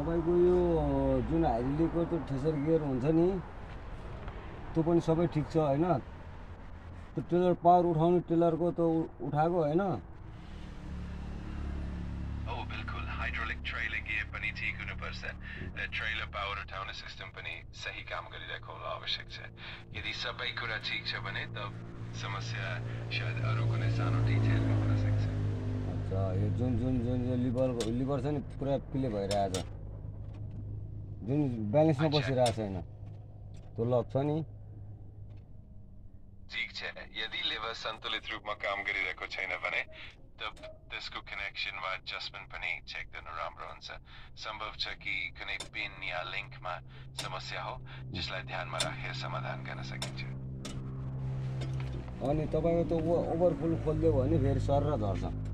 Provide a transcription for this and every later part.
तपाईको यो जुन हाइड्रोलिकको त्यो थ्रेसर गियर हुन्छ नि त्यो पनि सबै ठिक छ हैन त्यो ट्रेलर पावर उठाउने ट्रेलरको त उठाएको हैन बिल्कुल हाइड्रोलिक ट्रेलर गियर पनि ठीक हुनुपर्छ ट्रेलर पावर उठाउने सिस्टम पनि सही काम गरिरहेको होला आवश्यक छ यदि सबै कुरा ठीक छ भने त समस्या सायद अरू कुनै सानो डिटेलमा हुन सक्छ अच्छा यो जुन जुन जुन लिभर छ नि पुरा प्ले भइरहेछ जुन ब्यालेन्समा बसिरहेको छैन त्यो लक छ नि ठिक छ यदि लिभर सन्तुलित रूपमा काम गरिरहेको छैन भने त्यसको कनेक्सन वा एडजस्टमेन्ट पनि चेक गर्नु राम्रो हुन्छ सम्भव छ कि कुनै पिन या लिङ्कमा समस्या हो जसलाई ध्यानमा राखेर समाधान गर्न सकिन्छ अनि तपाईको त्यो ओभरफ्लो खोलिदियो भने फेरि सर र झर्छ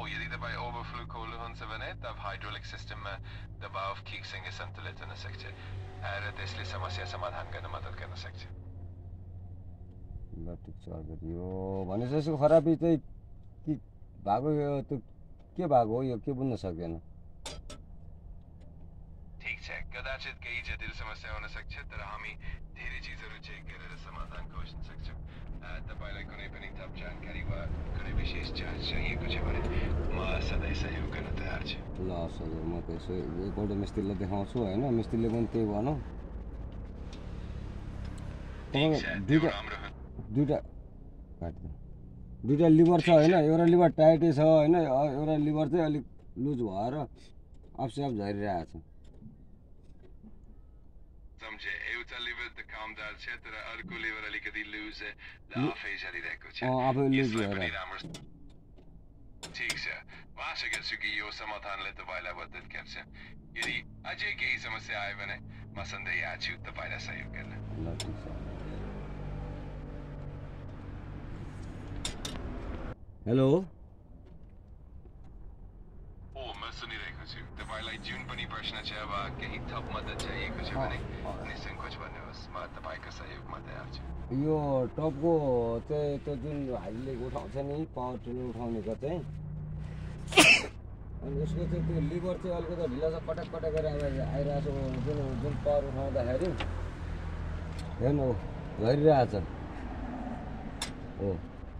यदि तपाईँ ओभरफ्लो खोल्नुहुन्छ भने तब हाइड्रोलिक सिस्टममा दबाव ठिकसँग सन्तुलित हुन सक्छ र त्यसले समस्या समाधान गर्न मद्दत गर्न सक्छ ल ठिक छ यो भनेपछि यसको खराबी चाहिँ के भएको यो त्यो के भएको हो यो के बुझ्न सक्दैन ठिक छ कदाचित केही जटिल समस्या हुन सक्छ तर हामी धेरै चिजहरू चेक गरेर समाधान खोज्न सक्छौँ तपाईँलाई कुनै पनि थप जानकारी वा कुनै विशेष जाँच चाहिएको छ भने म सधैँ सहयोग गर्न तयार छु ल हजुर म त्यसो एकपल्ट मिस्त्रीलाई देखाउँछु होइन मिस्त्रीले पनि त्यही भनौँ दुईटा लिभर छ होइन एउटा लिभर टाइटै छ होइन एउटा लिभर चाहिँ अलिक लुज भएर आफसे आफ झरिरहेको छ समझे एउटा लिभर त कामदार छ तर अर्को लिभर अलिकति लुज आफै झरिरहेको छ आफै लुज भएर ठिक छ म आशा गर्छु कि यो समाधानले तपाईँलाई मद्दत गर्छ यदि अझै केही समस्या आयो भने म सधैँ यहाँ छु तपाईँलाई सहयोग गर्न ल ठिक छ हेलो म सुनिरहेको छु तपाईँलाई जुन पनि प्रश्न छ वा केही थप मद्दत चाहिएको छ भने निसङ्कोच भन्नुहोस् म तपाईँको सहयोगमा तयार छु यो टपको चाहिँ त्यो जुन हाइड्रोलिक उठाउँछ नि पावर ट्रेलर उठाउनेको चाहिँ अनि यसको चाहिँ त्यो लिभर चाहिँ अलिकति ढिला छ कटक कटक गरेर आइरहेको छ जुन पावर उठाउँदाखेरि हेर्नु झरिरहेछ हो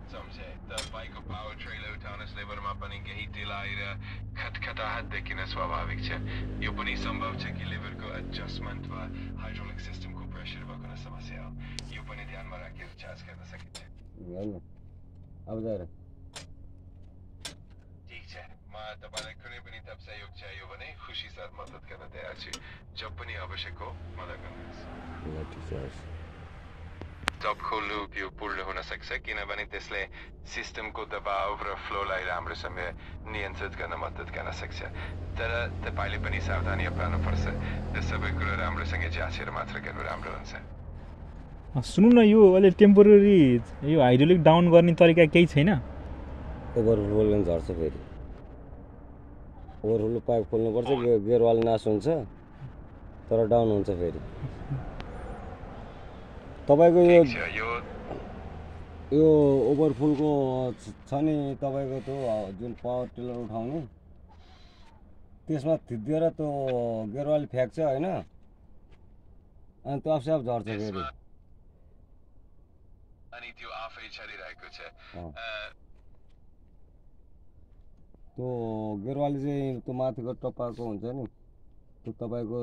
सम्झे तपाईँको पावर ट्रेलर उठाउने लेभरमा पनि केही ढिला आएर खटखटाहट देखिन स्वाभाविक छ यो पनि सम्भव छ कि लिभरको एडजस्टमेन्ट वा हाइड्रोलिक सिस्टमको प्रेसर भएको समस्या हो यो पनि ध्यानमा राखेर जाँच गर्न सकिन्छ अब जाएर ठिक छ म तपाईँलाई कुनै पनि थप सहयोग चाहियो भने खुसी साथ मद्दत गर्न तयार छु जब पनि आवश्यक हो मद्दत गर्नुहोस् टप खोल्नु उपयोगपूर्ण हुन सक्छ किनभने त्यसले सिस्टमको दबाव र फ्लोलाई राम्रोसँग नियन्त्रित गर्न मद्दत गर्न सक्छ तर तपाईँले पनि सावधानी अपनाउनुपर्छ र सबै कुरो राम्रोसँग जाँचेर मात्र गर्नु राम्रो हुन्छ सुन्नु न यो अहिले टेम्पोरेरी यो हाइड्रोलिक डाउन गर्ने तरिका केही छैन ओभरफ्लो झर्छ फेरि ओभरफ्लो पाइप खोल्नुपर्छ गियरवाल नास हुन्छ तर डाउन हुन्छ फेरि तपाईँको यो ओभरफुलको छ नि तपाईँको त्यो जुन पावर टिलर उठाउने त्यसमा थिचिदिएर त्यो गियरवाल फ्याक्छ होइन अनि त्यो आफै आफ झर्छ फेरि अनि त्यो आफै झरिरहेको छ त्यो गियरवाली चाहिँ त्यो माथिको टप्पाको हुन्छ नि त्यो तपाईँको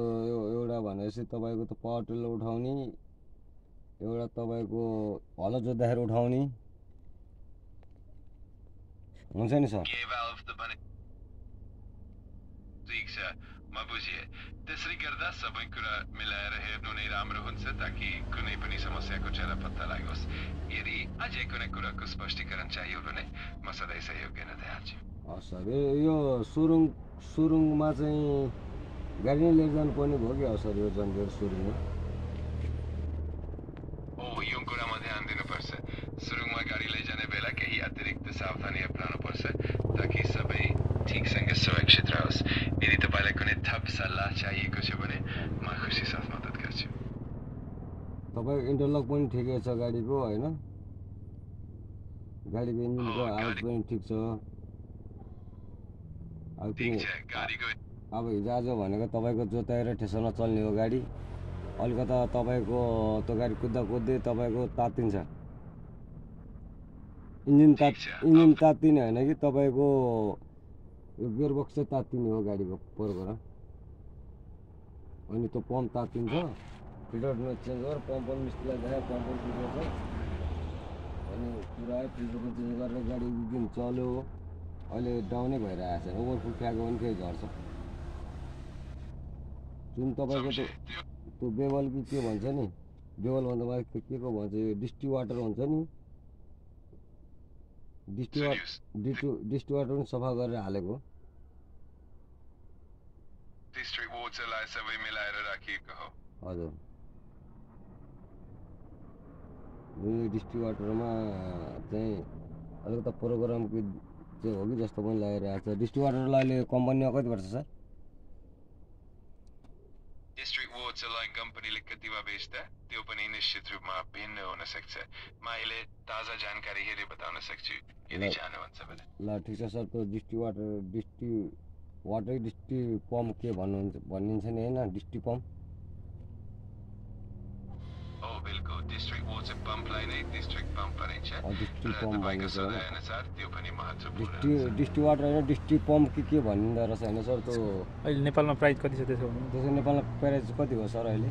एउटा भनेपछि तपाईँको त्यो पावर टिलर उठाउने एउटा तपाईँको हलो जोत्दाखेरि उठाउने हुन्छ नि सर ठिक छ म बुझेँ त्यसरी गर्दा सबै कुरा मिलाएर हेर्नु नै राम्रो हुन्छ ताकि कुनै पनि समस्याको चेहरा पत्ता लागोस् यदि अझै कुनै कुराको स्पष्टीकरण चाहियो भने म सधैँ सहयोग गर्न तयार छु सर यो सुरुङमा चाहिँ गाडी नै लिएर जानुपर्ने भयो कि सर यो जनगढ सुरुङमा यो कुरामा ध्यान दिनुपर्छ सुरुङमा गाडी लैजाने बेला केही अतिरिक्त सावधानी अपनाउनुपर्छ ताकि सबै ठिकसँग सुरक्षित रहोस् यदि तपाईँलाई कुनै थप सल्लाह चाहिएको छ भने म खुसी साथ मद्दत गर्छु तपाईँको इन्टरलक पनि ठिकै छ गाडीको होइन गाडीको इन्जिनको आवाज पनि ठिक छ अब ठिक किन छ गाडीको अब हिजोआज भनेको तपाईँको जोताएर ठेसरमा चल्ने हो गाडी अलिकता तपाईँको त्यो गाडी कुद्दा कुद्दै तपाईँको तात्तिन्छ इन्जिन तात्तिने होइन कि तपाईँको यो गियरबक्स चाहिँ तात्तिने हो गाडीको पोहोरबाट अनि त्यो पम्प तात्तिन्छ फिल्टर चेन्ज गरेर पम्प मिस्त्रीलाई देखायो पम्प बिग्रेछ अनि पुरा फिल्टर चेन्ज गरेर गाडी एक दिन चल्यो अहिले डाउनै भइरहेको छ ओभरफुल फ्याएको पनि केही झर्छ जुन तपाईँको त्यो बेबल कि के भन्छ नि बेबल भन्दा बाहेक त्यो के को भन्छ यो डिस्टी वाटर हुन्छ नि डिस्टी वाटर पनि सफा गरेर हालेको डिस्ट्रिक्ट वाटरलाई सबै मिलाएर राखिएको हो हजुर यो डिस्टी वाटरमा चाहिँ अलिकति प्रोग्रामको चाहिँ हो कि जस्तो पनि लागिरहेको छ डिस्टी वाटरलाई अहिले कम्पनीमा कति पर्छ सर डिस्ट्रिक्ट वाटरलाई कम्पनीले कतिमा बेच्दा त्यो पनि निश्चित रूपमा भिन्न हुन सक्छ म अहिले ताजा जानकारी हेरेर बताउन सक्छु यदि चाहनुहुन्छ भने ल ठिक छ सर त्यो डिस्टी पम्प के भनिन्छ नि होइन डिस्टी पम्प ओ बिल्कुल डिस्ट्रिक्ट वाटर पम्पलाई नै डिस्ट्रिक्ट पम्प भनिन्छ डिस्टी र पम्प तपाईँको भनिन्छ सल्लाहअनुसार त्यो पनि महत्त्वपूर्ण डिस्टी वाटर होइन डिस्टी पम्प के भनिँदो रहेछ होइन सर त्यो अहिले नेपालमा प्राइस कति छ त्यसो भने त्यसको नेपालमा प्राइस कति हो सर अहिले